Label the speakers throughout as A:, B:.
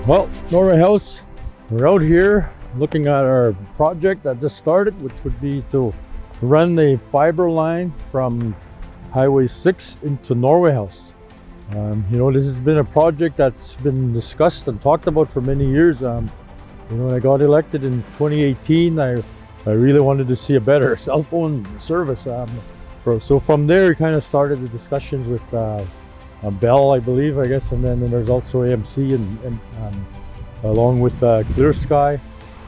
A: Well, Norway House, we're out here looking at our project that just started, which would be to run the fiber line from Highway 6 into Norway House. This has been a project that's been discussed and talked about for many years. When I got elected in 2018, I really wanted to see a better cell phone service. So from there, we kind of started the discussions with Bell, I believe, and then there's also AMC and along with Clear Sky.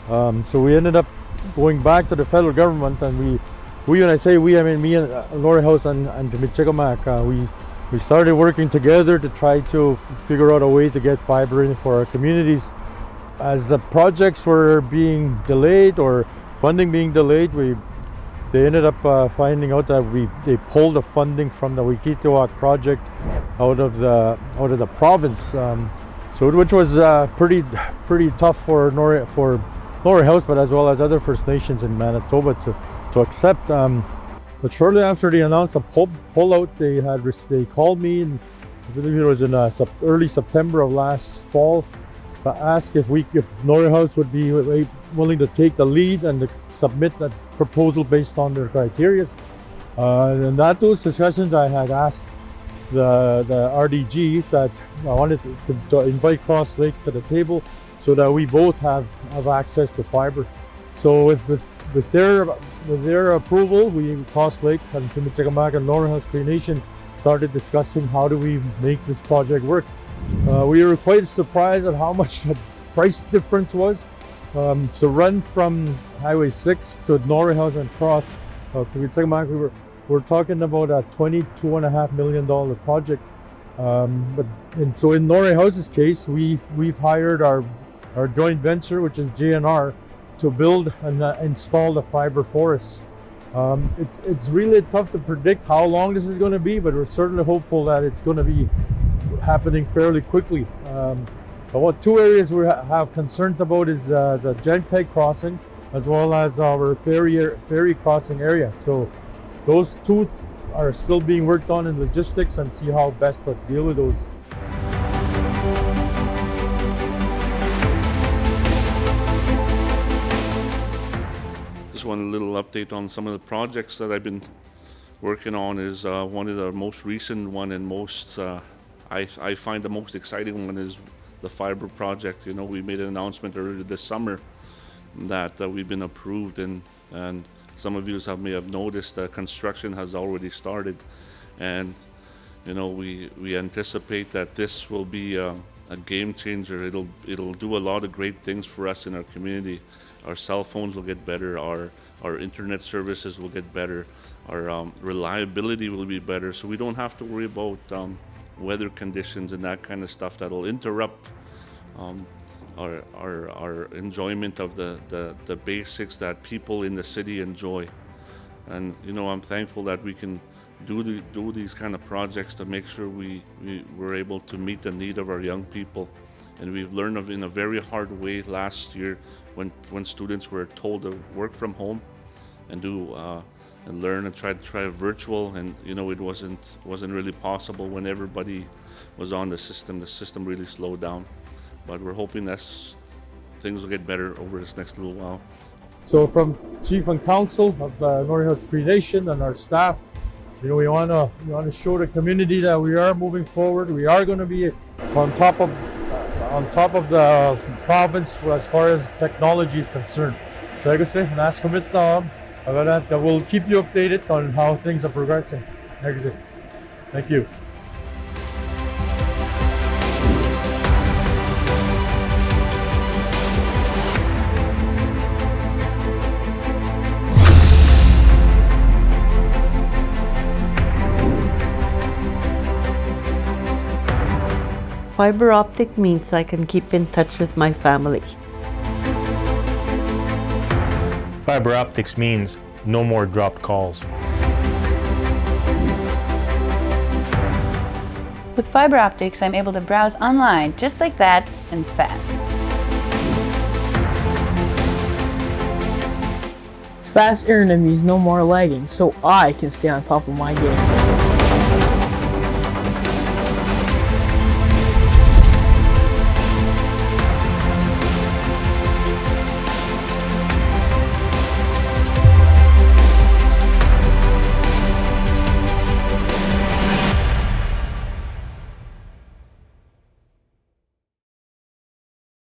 A: So we ended up going back to the federal government, and when I say we, I mean me and Norway House and NHCN, we started working together to try to figure out a way to get fiber in for our communities. As the projects were being delayed or funding being delayed, they ended up finding out that they pulled the funding from the Wikitoak project out of the province. Which was pretty tough for Norway House, but as well as other First Nations in Manitoba to accept. But shortly after they announced a pullout, they called me, and I believe it was in early September of last fall, to ask if Norway House would be willing to take the lead and to submit a proposal based on their criteria. And at those discussions, I had asked the RDG that I wanted to invite Cross Lake to the table so that we both have access to fiber. So with their approval, Cross Lake and Timichikamak and Norway House Cree Nation started discussing how do we make this project work. We were quite surprised at how much the price difference was. To run from Highway 6 to Norway House and cross Timichikamak, we're talking about a $22.5 million project. So in Norway House's case, we've hired our joint venture, which is JNR, to build and install the fiber for us. It's really tough to predict how long this is going to be, but we're certainly hopeful that it's going to be happening fairly quickly. But two areas we have concerns about is the Genpeg crossing, as well as our ferry crossing area. So those two are still being worked on in logistics and see how best to deal with those.
B: Just one little update on some of the projects that I've been working on. Is one of the most recent one and most I find the most exciting one is the Fibre project. We made an announcement earlier this summer that we've been approved, and some of you may have noticed that construction has already started, and we anticipate that this will be a game changer. It'll do a lot of great things for us in our community. Our cell phones will get better, our internet services will get better, our reliability will be better, so we don't have to worry about weather conditions and that kind of stuff that'll interrupt our enjoyment of the basics that people in the city enjoy. And I'm thankful that we can do these kind of projects to make sure we're able to meet the need of our young people. And we've learned in a very hard way last year when students were told to work from home and and learn and try virtual, and it wasn't really possible when everybody was on the system. The system really slowed down, but we're hoping that things will get better over this next little while.
A: So from Chief and Council of the Norway House Cree Nation and our staff, we want to show the community that we are moving forward. We are going to be on top of the province as far as technology is concerned. So like I say, we'll keep you updated on how things are progressing. Thank you.
C: Fiber optic means I can keep in touch with my family.
D: Fiber optics means no more dropped calls.
E: With fiber optics, I'm able to browse online just like that and fast.
F: Fast internet means no more lagging, so I can stay on top of my game.